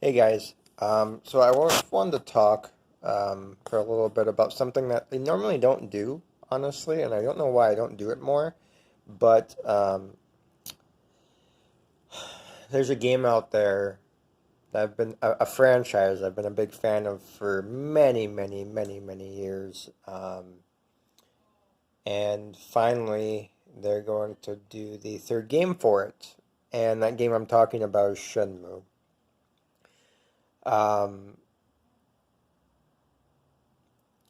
Hey guys, so wanted to talk for a little bit about something that I normally don't do, honestly, and I don't know why I don't do it more. But there's a game out there that I've been a franchise I've been a big fan of for many, many, many, many years, and finally they're going to do the third game for it, and that game I'm talking about is Shenmue. Um,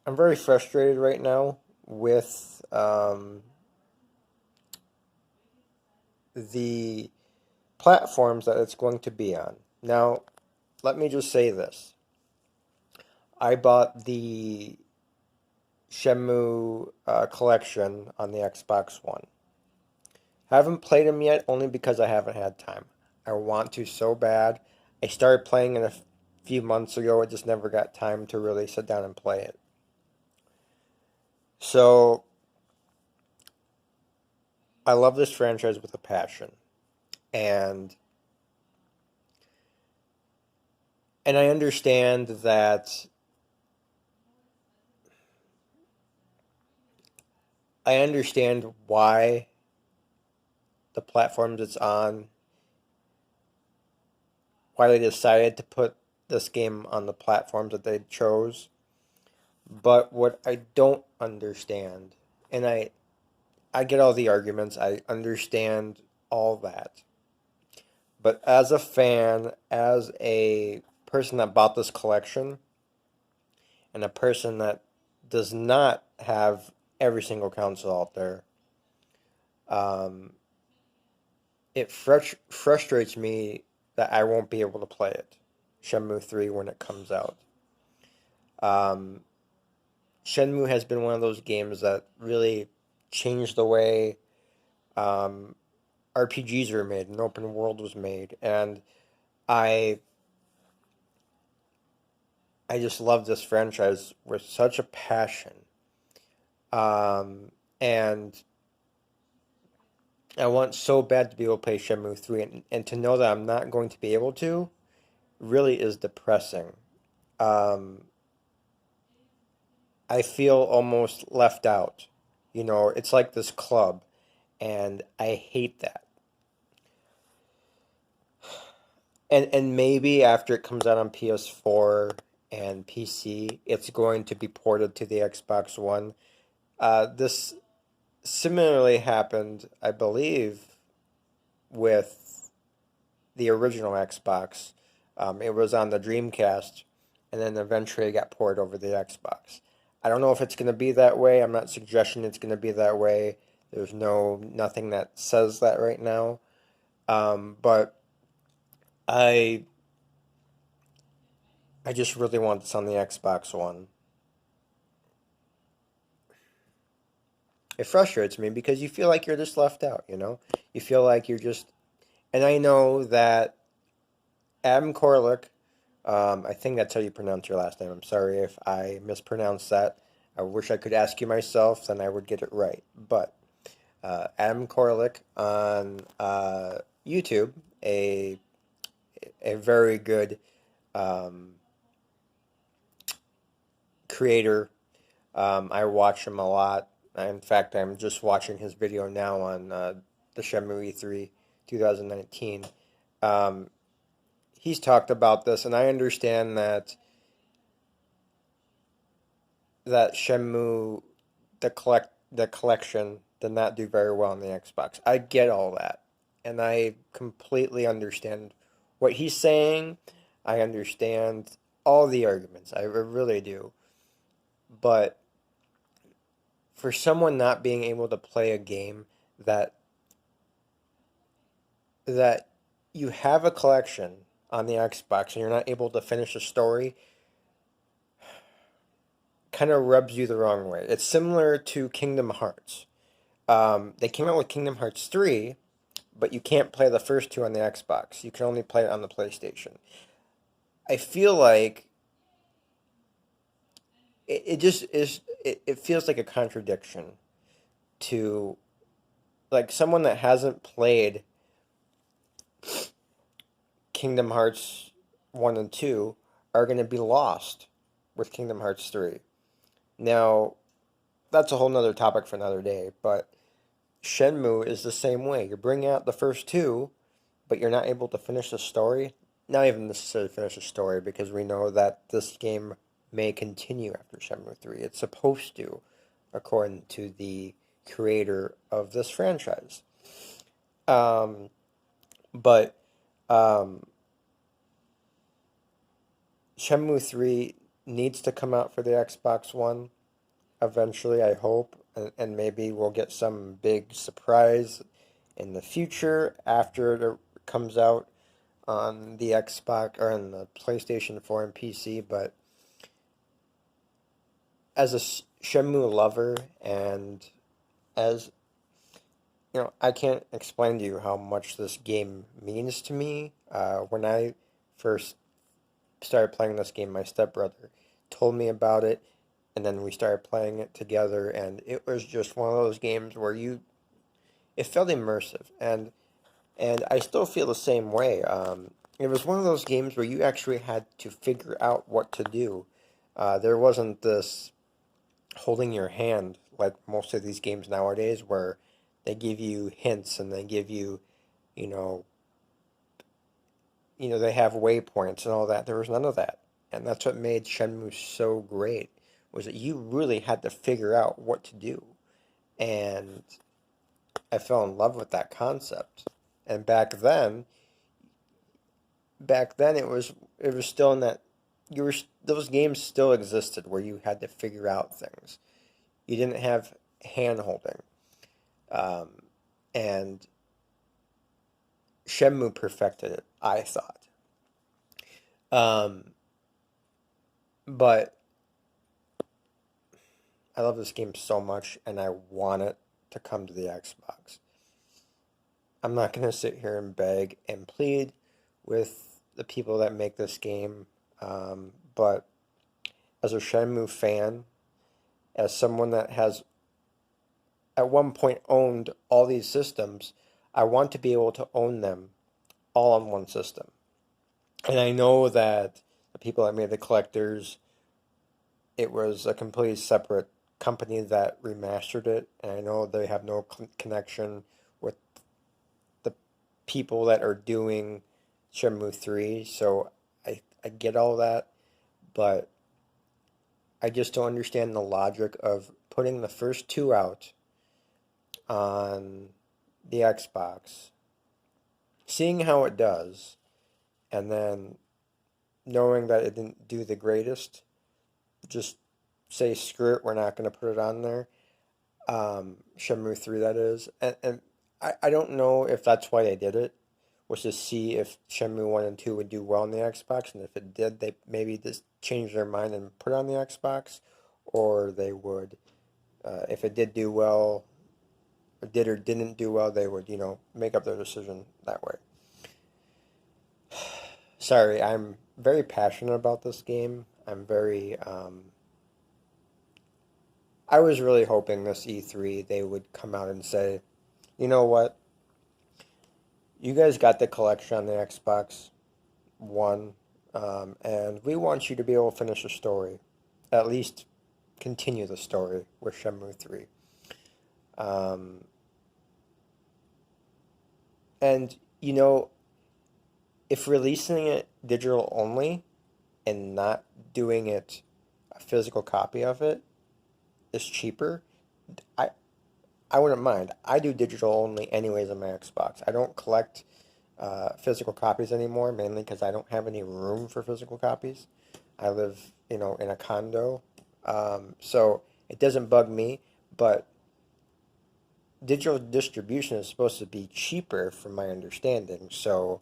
I'm very frustrated right now with the platforms that it's going to be on. Now, let me just say this. I bought the Shenmue collection on the Xbox One. Haven't played them yet, only because I haven't had time. I want to so bad. I started playing it a few months ago. I just never got time to really sit down and play it. So, I love this franchise with a passion. And and I understand that I understand why the platforms it's on, why they decided to put this game on the platforms that they chose. But what I don't understand, and I get all the arguments, I understand all that. But as a fan, as a person that bought this collection, and a person that does not have every single console out there, um, it frustrates me that I won't be able to play it, Shenmue 3, when it comes out. Um, Shenmue has been one of those games that really changed the way um, RPGs were made, an open world was made, and I I just love this franchise with such a passion. And I want so bad to be able to play Shenmue 3, and to know that I'm not going to be able to really is depressing. Um, I feel almost left out. It's like this club, and I hate that. And maybe after it comes out on PS4 and PC, it's going to be ported to the Xbox One. This similarly happened, I believe, with the original Xbox. It was on the Dreamcast, and then eventually it got ported over the Xbox. I don't know if it's going to be that way. I'm not suggesting it's going to be that way. There's nothing that says that right now. But I I just really want this on the Xbox One. It frustrates me because you feel like you're just left out. You feel like you're just, and I know that Adam Korlick, I think that's how you pronounce your last name. I'm sorry if I mispronounced that. I wish I could ask you myself, then I would get it right. But Adam Korlick on YouTube, a a very good um, creator. I watch him a lot. In fact, I'm just watching his video now on the Shenmue 3 2019. Um, he's talked about this, and I understand that Shenmue, the collection, did not do very well on the Xbox. I get all that, and I completely understand what he's saying. I understand all the arguments. I really do. But for someone not being able to play a game that that you have a collection on the Xbox and you're not able to finish the story, kind of rubs you the wrong way. It's similar to Kingdom Hearts. They came out with Kingdom Hearts 3, but you can't play the first two on the Xbox. You can only play it on the PlayStation. I feel like it just is, it feels like a contradiction to, like, someone that hasn't played Kingdom Hearts 1 and 2 are going to be lost with Kingdom Hearts 3. Now, that's a whole nother topic for another day, but Shenmue is the same way. You're bringing out the first two, but you're not able to finish the story. Not even necessarily finish the story, because we know that this game may continue after Shenmue 3. It's supposed to, according to the creator of this franchise. Um, but um, Shenmue 3 needs to come out for the Xbox One eventually, I hope, and maybe we'll get some big surprise in the future after it comes out on the Xbox or on the PlayStation 4 and PC. But as a Shenmue lover, and as I can't explain to you how much this game means to me. When I first started playing this game, my stepbrother told me about it, and then we started playing it together, and it was just one of those games where it felt immersive, and I still feel the same way. It was one of those games where you actually had to figure out what to do. There wasn't this holding your hand like most of these games nowadays, where they give you hints and they give you, you know, they have waypoints and all that. There was none of that, and that's what made Shenmue so great. Was that you really had to figure out what to do, and I fell in love with that concept. And back then it was still in that you were those games still existed where you had to figure out things. You didn't have hand holding, um, and Shenmue perfected it, I thought. Um, but I love this game so much, and I want it to come to the Xbox. I'm not going to sit here and beg and plead with the people that make this game, but as a Shenmue fan, as someone that has at one point owned all these systems, I want to be able to own them all on one system. And I know that the people that made the collectors, it was a completely separate company that remastered it, and I know they have no connection with the people that are doing Shenmue 3, so I get all that, but I just don't understand the logic of putting the first two out on the Xbox, seeing how it does, and then knowing that it didn't do the greatest, just say screw it, we're not going to put it on there. Shenmue 3, that is. And I don't know if that's why they did it, was to see if Shenmue 1 and 2 would do well on the Xbox, and if it did, they maybe just change their mind and put it on the Xbox, or they would, if it did do well, or did or didn't do well, they would, make up their decision that way. Sorry, I'm very passionate about this game. I was really hoping this E3 they would come out and say, you know what, you guys got the collection on the Xbox One, and we want you to be able to finish the story, at least continue the story with Shenmue 3. Um, and, if releasing it digital only and not doing it a physical copy of it is cheaper, I I wouldn't mind. I do digital only anyways on my Xbox. I don't collect physical copies anymore, mainly because I don't have any room for physical copies. I live, in a condo, so it doesn't bug me. But digital distribution is supposed to be cheaper, from my understanding. So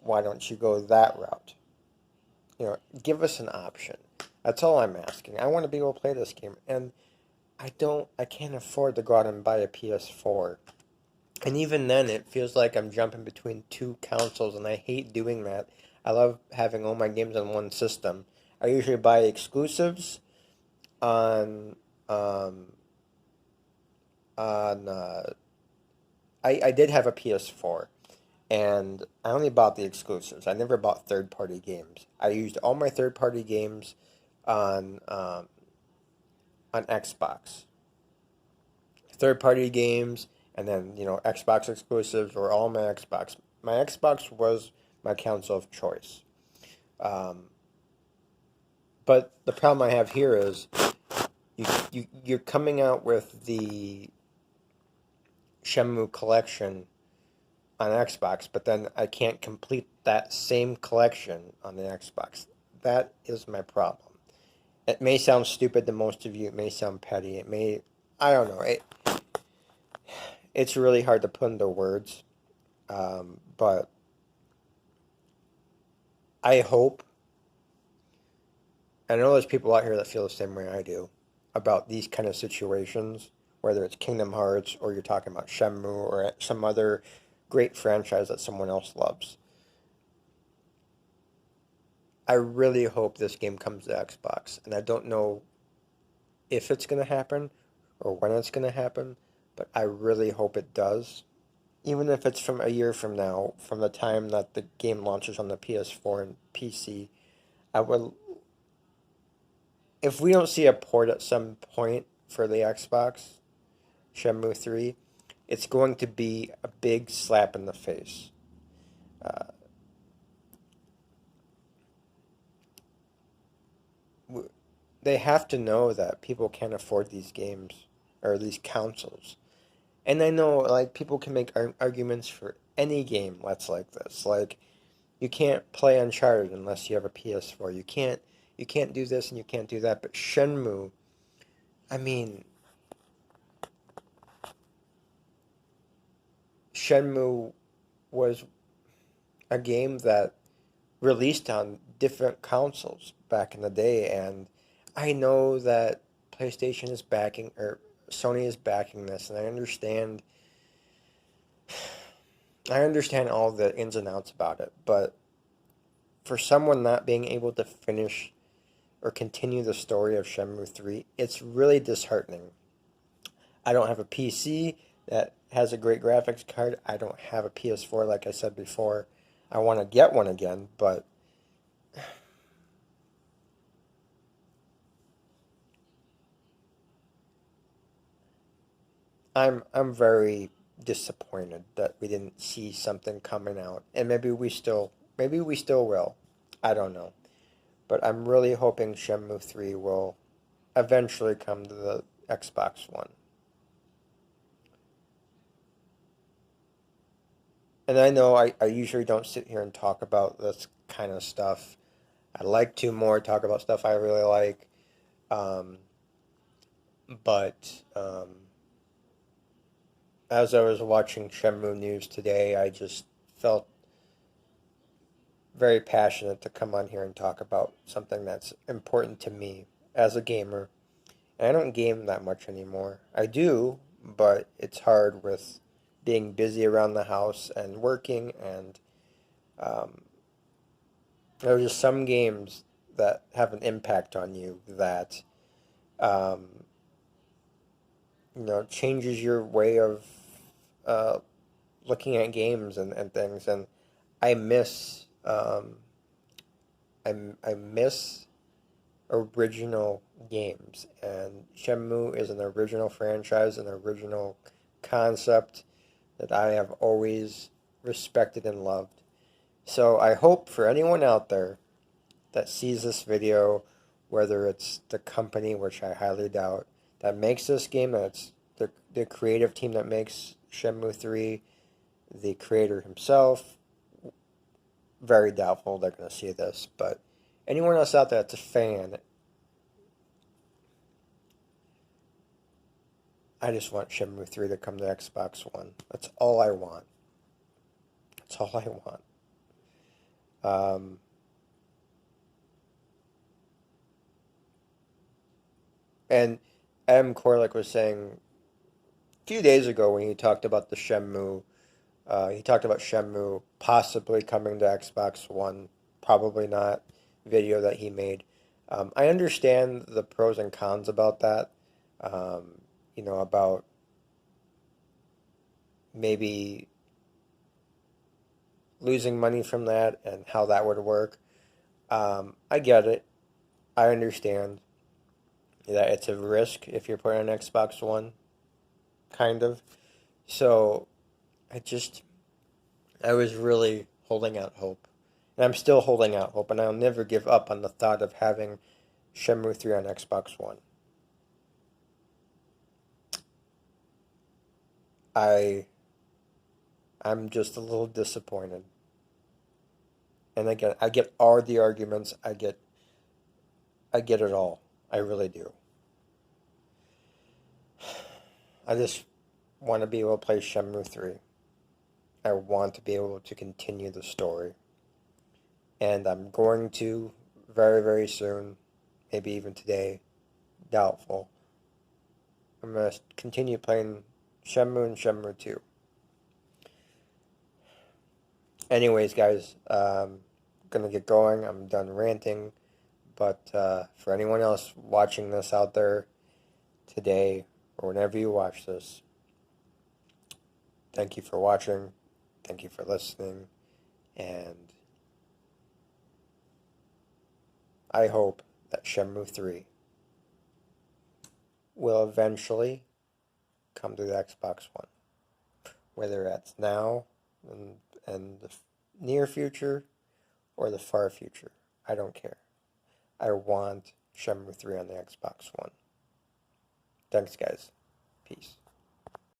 why don't you go that route? Give us an option. That's all I'm asking. I want to be able to play this game, and I can't afford to go out and buy a PS4. And even then, it feels like I'm jumping between two consoles, and I hate doing that. I love having all my games on one system. I usually buy exclusives on um, on I did have a PS4, and I only bought the exclusives. I never bought third-party games. I used all my third-party games on on Xbox. Third-party games, and then Xbox exclusives were all my Xbox. My Xbox was my console of choice. Um, but the problem I have here is you're coming out with the Shenmue collection on Xbox, but then I can't complete that same collection on the Xbox. That is my problem. It may sound stupid to most of you. It may sound petty. It may, I don't know. It's really hard to put into words. But I hope, I know there's people out here that feel the same way I do about these kind of situations, whether it's Kingdom Hearts or you're talking about Shenmue or some other great franchise that someone else loves. I really hope this game comes to Xbox, and I don't know if it's going to happen or when it's going to happen, but I really hope it does. Even if it's from a year from now, from the time that the game launches on the PS4 and PC, I would, if we don't see a port at some point for the Xbox, Shenmue 3, it's going to be a big slap in the face. Uh, they have to know that people can't afford these games or these consoles. And I know, like, people can make arguments for any game that's like this. Like, you can't play Uncharted unless you have a PS4. You can't do this and you can't do that. But Shenmue, I mean, Shenmue was a game that released on different consoles back in the day, and I know that PlayStation is backing or Sony is backing this, and I understand all the ins and outs about it, but for someone not being able to finish or continue the story of Shenmue 3, it's really disheartening. I don't have a PC that has a great graphics card. I don't have a PS4 like I said before. I want to get one again, but I'm very disappointed that we didn't see something coming out. And maybe we still will. I don't know. But I'm really hoping Shenmue 3 will eventually come to the Xbox One. And I know I usually don't sit here and talk about this kind of stuff. I like to more talk about stuff I really like. Um, but as I was watching Shenmue news today, I just felt very passionate to come on here and talk about something that's important to me as a gamer. And I don't game that much anymore. I do, but it's hard with being busy around the house and working, and um, there are just some games that have an impact on you that um, changes your way of uh, looking at games and things. And I miss I miss original games, and Shenmue is an original franchise, an original concept that I have always respected and loved. So I hope for anyone out there that sees this video, whether it's the company, which I highly doubt, that makes this game, that's the creative team that makes Shenmue 3, the creator himself, very doubtful they're going to see this, but anyone else out there that's a fan, I just want Shenmue 3 to come to Xbox One. That's all I want. That's all I want. Um, and M. Korlick was saying a few days ago when he talked about the Shenmue, he talked about Shenmue possibly coming to Xbox One, probably not, video that he made. I understand the pros and cons about that. About maybe losing money from that and how that would work. I get it. I understand that it's a risk if you're putting an Xbox One, kind of. So I was really holding out hope. And I'm still holding out hope, and I'll never give up on the thought of having Shenmue 3 on Xbox One. I I'm just a little disappointed. And again, I get all the arguments. I get it all. I really do. I just want to be able to play Shenmue 3. I want to be able to continue the story. And I'm going to very, very soon, maybe even today, doubtful. I'm going to continue playing Shenmue and Shenmue 2. Anyways, guys, gonna get going. I'm done ranting. But for anyone else watching this out there today or whenever you watch this, thank you for watching. Thank you for listening. And I hope that Shenmue 3 will eventually come to the Xbox One. Whether that's now and the near future or the far future. I don't care. I want Shenmue 3 on the Xbox One. Thanks, guys. Peace.